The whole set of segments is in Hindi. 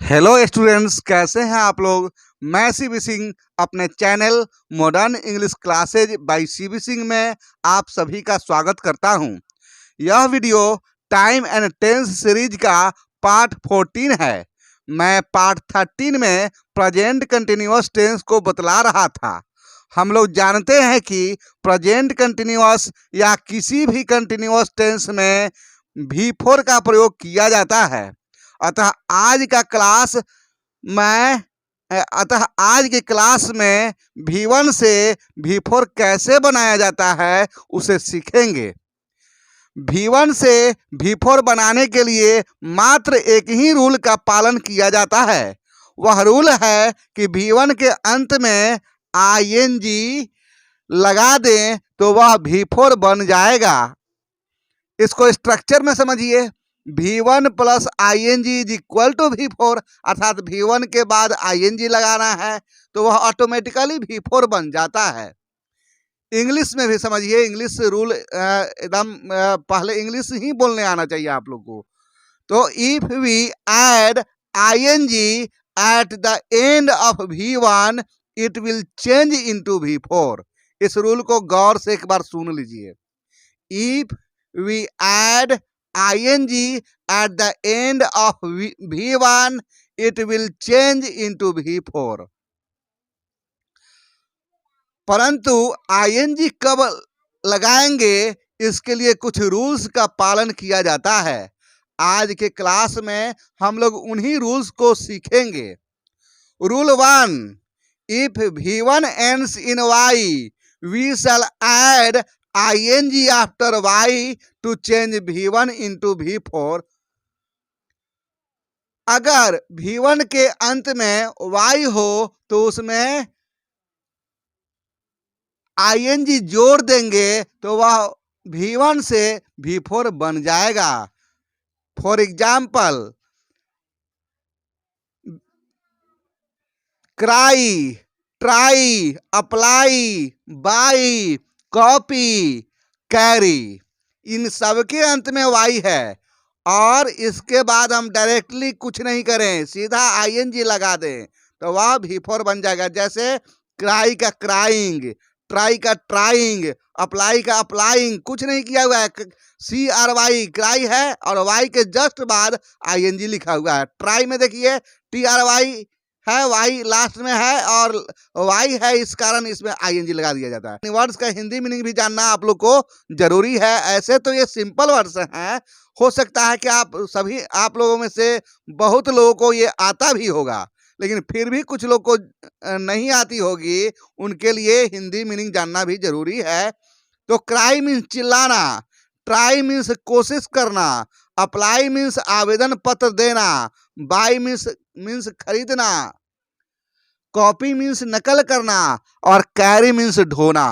हेलो स्टूडेंट्स, कैसे हैं आप लोग। मैं सीबी सिंह Singh channel modern English classes by C सिंह में आप सभी का स्वागत करता हूं। यह video time and tense series का पार्ट 14 है। मैं पार्ट 13 में प्रेजेंट कंटिन्यूअस टेंस को बतला रहा था। हम लोग जानते हैं कि प्रेजेंट कंटिन्यूअस या किसी भी कंटिन्यूअस टेंस में V4 का प्रयोग किया जाता है। अतः आज के क्लास में V1 से V4 कैसे बनाया जाता है उसे सीखेंगे। V1 से V4 बनाने के लिए मात्र एक ही रूल का पालन किया जाता है। वह रूल है कि V1 के अंत में ing लगा दें तो वह V4 बन जाएगा। इसको स्ट्रक्चर में समझिए। V1 plus ing is equal to V4, अर्थात V1 के बाद ing लगाना है तो वह ऑटोमेटिकली V4 बन जाता है। इंग्लिश में भी समझिए, इंग्लिश रूल एकदम पहले इंग्लिश ही बोलने आना चाहिए आप लोग को। तो if we add ing at the end of V1 it will change into V4। इस रूल को गौर से एक बार सुन लीजिए। If we add ing at the end of V1 it will change into V4। परंतु ing कब लगाएंगे इसके लिए कुछ रूल्स का पालन किया जाता है। आज के क्लास में हम लोग उन्हीं रूल्स को सीखेंगे। Rule 1, if V1 ends in Y we shall add ing after Y to change V1 into V4। अगर V1 के अंत में Y हो तो उसमें ing जोड़ देंगे तो वह V1 से V4 बन जाएगा। For example, cry, try, apply, buy, copy, carry, इन सब के अंत में वाई है और इसके बाद हम डायरेक्टली कुछ नहीं करें, सीधा ing लगा दें तो वह V4 बन जाएगा। जैसे क्राई का क्राइंग, ट्राई का ट्राइंग, अप्लाई का अप्लाइंग, कुछ नहीं किया हुआ है, CRY क्राई है और वाई के जस्ट बाद ing लिखा हुआ है। ट्राई में देखिए TRY है, वाई लास्ट में है और वाई है, इस कारण इसमें ing लगा दिया जाता है। वर्ड्स का हिंदी मीनिंग भी जानना आप लोग को जरूरी है। ऐसे तो ये सिंपल वर्ड्स हैं, हो सकता है कि आप लोगों में से बहुत लोगों को ये आता भी होगा, लेकिन फिर भी कुछ लोग को नहीं आती होगी, उनके लिए हिंदी मीनिंग जानना भी जरूरी है। तो क्राई मीन्स चिल्लाना, ट्राई मीन्स कोशिश करना, अप्लाई मीन्स आवेदन पत्र देना, बाई मीन्स खरीदना, कॉपी मीन्स नकल करना और कैरी मीन्स ढोना।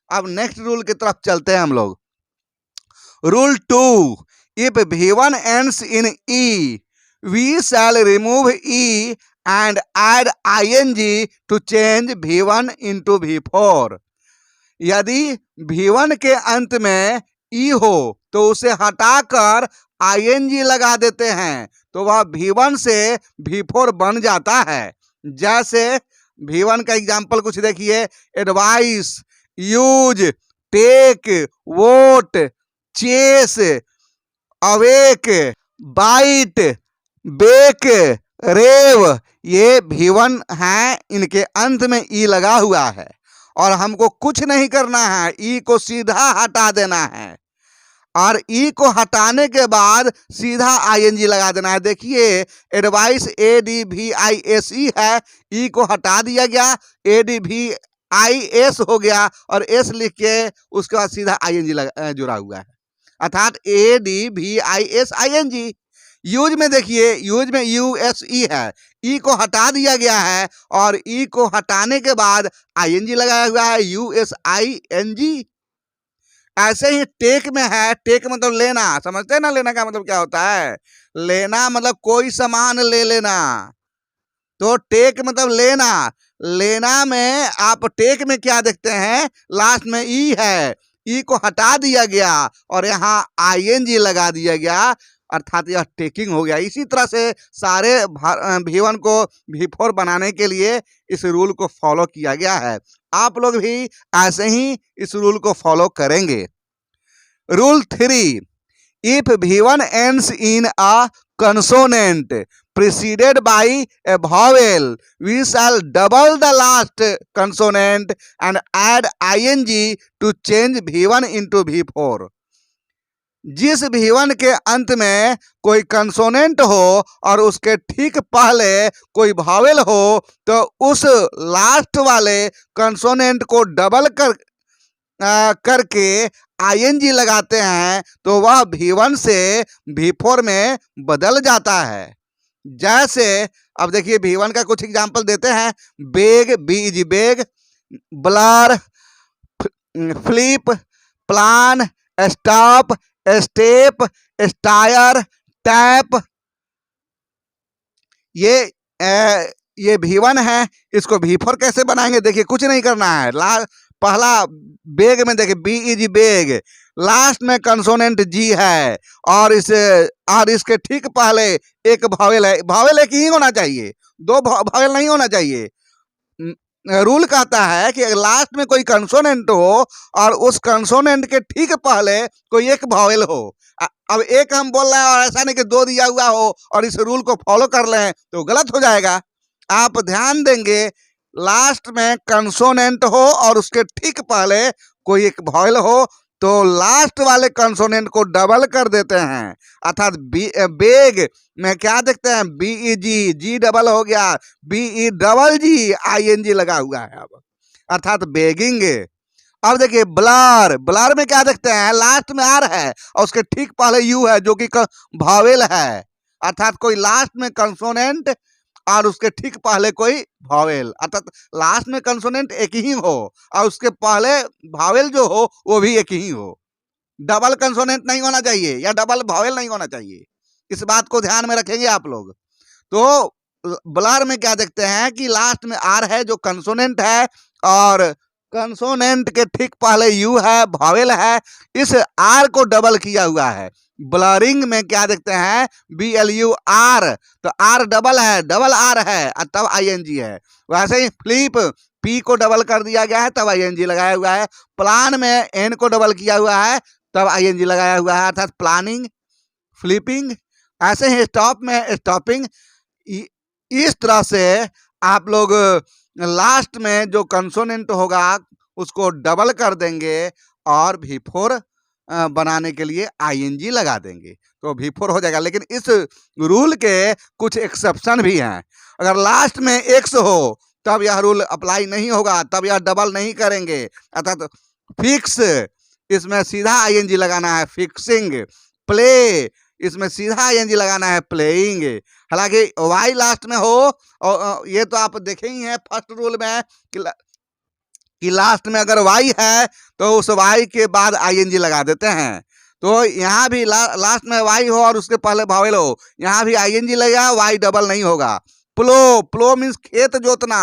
अब नेक्स्ट रूल की तरफ चलते हैं हम लोग। Rule 2, if V1 ends in E we shall remove E and add ing to change V1 into V4। यदि V1 के अंत में E हो तो उसे हटाकर ing लगा देते हैं तो वह V1 से V4 बन जाता है। जैसे V1 का एग्जाम्पल कुछ देखिए, advice, use, take, vote, chase, awake, bite, bake, rave, ये V1 हैं, इनके अंत में ई लगा हुआ है और हमको कुछ नहीं करना है, ई को सीधा हटा देना है और ई को हटाने के बाद सीधा ing लगा देना है। देखिए एडवाइस ADVISE है, ई को हटा दिया गया, ADVIS हो गया और एस लिख के उसके बाद सीधा ing जुड़ा हुआ है, अर्थात ADVIS ING। यूज में देखिए, यूज में USE है, ई को हटा दिया गया है और ई को हटाने के बाद ing लगाया हुआ है, USING। ऐसे ही टेक में है, टेक मतलब लेना, समझते हैं ना लेना का मतलब क्या होता है। लेना मतलब कोई सामान ले लेना, तो टेक मतलब लेना। लेना में आप टेक में क्या देखते हैं, लास्ट में ई है, ई को हटा दिया गया और यहाँ ing लगा दिया गया अर्थात यह टेकिंग हो गया। इसी तरह से सारे V1 को V4 बनाने के लिए इस रूल को फॉलो किया गया है। आप लोग भी ऐसे ही इस रूल को फॉलो करेंगे। Rule 3, if V1 ends in a consonant preceded by a vowel, we shall double the last consonant and add ing to change V1 into V4। जिस V1 के अंत में कोई कंसोनेंट हो और उसके ठीक पहले कोई भावेल हो तो उस लास्ट वाले कंसोनेंट को डबल करके ing लगाते हैं तो वह V1 से V4 में बदल जाता है। जैसे अब देखिए V1 का कुछ एग्जाम्पल देते हैं। Beg, B beg, blur, flip, plan, stop, step, stir, tap. ये V1 है, इसको V4 कैसे बनाएंगे? देखिए कुछ नहीं करना है। पहला बेग में देखिए B बेग, लास्ट में कंसोनेंट G है और इसके ठीक पहले एक भावेल है। भावेल एक ही होना चाहिए, दो भावेल नहीं होना चाहिए। रूल कहता है कि लास्ट में कोई कंसोनेंट हो और उस कंसोनेंट के ठीक पहले कोई एक भावेल हो। अब एक हम बोल रहे हैं और ऐसा नहीं कि दो दिया हुआ हो और इस रूल को फॉलो कर लें तो गलत हो जाएगा। आप ध्यान देंगे, लास्ट में कंसोनेंट हो और उसके ठीक पहले कोई एक भावेल हो तो लास्ट वाले कंसोनेंट को डबल कर देते हैं। अर्थात बेग में क्या देखते हैं? BEG, G डबल हो गया, BE डबल G, ING लगा हुआ है अब, अर्थात बेगिंग। अब देखिए ब्लर, ब्लर में क्या देखते हैं? लास्ट में R है और उसके ठीक पहले U है जो कि भावेल है। अर्थात कोई लास्ट में कंसोनेंट और उसके ठीक पहले कोई भावेल, अर्थात लास्ट में कंसोनेंट एक ही हो और उसके पहले भावेल जो हो वो भी एक ही हो। डबल कंसोनेंट नहीं होना चाहिए या डबल भावेल नहीं होना चाहिए। इस बात को ध्यान में रखेंगे आप लोग। तो ब्लर में क्या देखते हैं कि लास्ट में R है जो कंसोनेंट है और कंसोनेंट के ठीक पहले U है, भावेल है, इस R को डबल किया हुआ है। ब्लरिंग में क्या देखते हैं? BLUR, तो R डबल है, डबल R है तब ING है। वैसे ही फ्लिप, P को डबल कर दिया गया है तब ING लगाया हुआ है। प्लान में N को डबल किया हुआ है तब ING लगाया हुआ है, अर्थात प्लानिंग, फ्लिपिंग। ऐसे ही स्टॉप में स्टॉपिंग। इस तरह से आप लोग लास्ट में जो कंसोनेंट होगा उसको डबल कर देंगे और V4 बनाने के लिए ING लगा देंगे तो V4 हो जाएगा। लेकिन इस रूल के कुछ एक्सेप्शन भी हैं। अगर लास्ट में X हो तब यह रूल अप्लाई नहीं होगा, तब यह डबल नहीं करेंगे। अर्थात फिक्स, इसमें सीधा ING लगाना है, फिक्सिंग। प्ले, इसमें सीधा ING लगाना है, प्लेइंग। हालांकि Y लास्ट में हो और ये तो आप देखे ही हैं फर्स्ट रूल में कि लास्ट में अगर Y है तो उस Y के बाद ING लगा देते हैं। तो यहाँ भी लास्ट में Y हो और उसके पहले भावेल हो, यहाँ भी ING लगेगा, Y डबल नहीं होगा। प्लो, प्लो मीन्स खेत जोतना।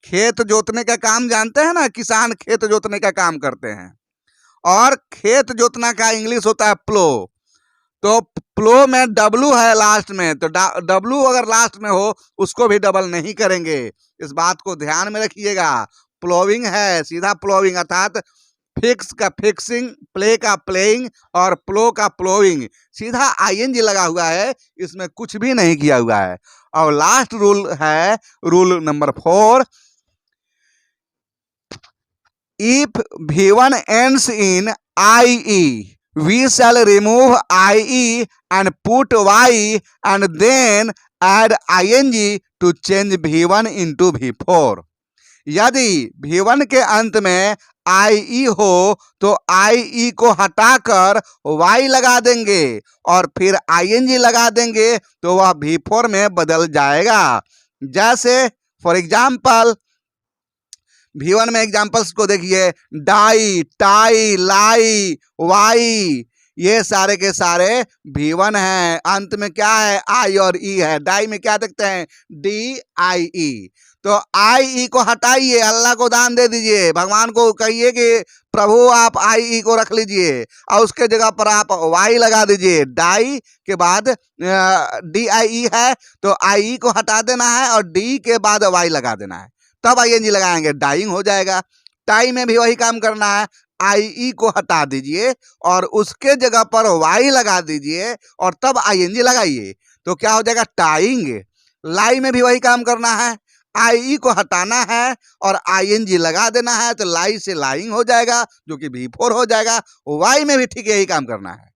खेत जोतने का काम जानते हैं ना, किसान खेत जोतने का काम करते हैं और खेत जोतना का इंग्लिश होता है प्लो। तो प्लो में W है लास्ट में, तो W अगर लास्ट में हो उसको भी डबल नहीं करेंगे। इस बात को ध्यान में रखिएगा। प्लोविंग है, सीधा प्लोविंग, अर्थात फिक्स का फिक्सिंग, प्ले का प्लेइंग और प्लो का प्लोइंग, सीधा ING लगा हुआ है, इसमें कुछ भी नहीं किया हुआ है। और लास्ट रूल है rule number 4, if V1 ends in IE, we shall remove IE and put Y and then add ING to change V1 into V4। यदि V1 के अंत में IE हो तो IE को हटाकर Y लगा देंगे और फिर ING लगा देंगे तो वह V4 में बदल जाएगा। जैसे फॉर एग्जाम्पल V1 में एग्जाम्पल्स को देखिए, डाई, टाई, लाई, वाई, ये सारे के सारे V1 हैं। अंत में क्या है? I और E है। डाई में क्या देखते हैं? DIE। तो आई ई को हटाइए, अल्लाह को दान दे दीजिए, भगवान को कहिए कि प्रभु आप आई ई को रख लीजिए और उसके जगह पर आप वाई लगा दीजिए। डाई के बाद डी आई ई है तो आई ई को हटा देना है और डी के बाद वाई लगा देना है, तब आई एन जी लगाएंगे, डाइंग हो जाएगा। टाई में भी वही काम करना है, आई ई को हटा दीजिए और उसके जगह पर वाई लगा दीजिए और तब आई एन जी लगाइए, तो क्या हो जाएगा, टाइंग। लाई में भी वही काम करना है, आई ई को हटाना है और आई एन जी लगा देना है, तो लाई से लाइंग हो जाएगा जो कि V4 हो जाएगा। वाई में भी ठीक यही काम करना है,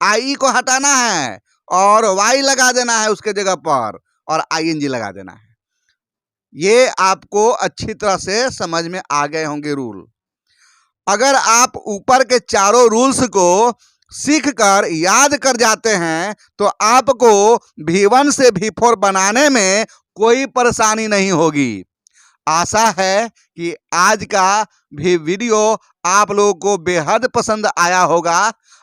आई ई को हटाना है और वाई लगा देना है उसके जगह पर और आई एन जी लगा देना है। ये आपको अच्छी तरह से समझ में आ गए होंगे रूल। अगर आप ऊपर के चारों रूल्स को सीख कर याद कर जाते हैं तो आपको V1 से V4 बनाने में कोई परेशानी नहीं होगी। आशा है कि आज का भी वीडियो आप लोगों को बेहद पसंद आया होगा।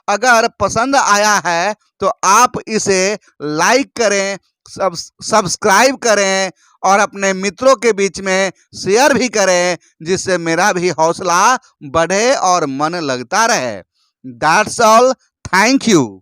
अगर पसंद आया है तो आप इसे लाइक करें, सब्सक्राइब करें और अपने मित्रों के बीच में शेयर भी करें, जिससे मेरा भी हौसला बढ़े और मन लगता रहे। That's all, thank you.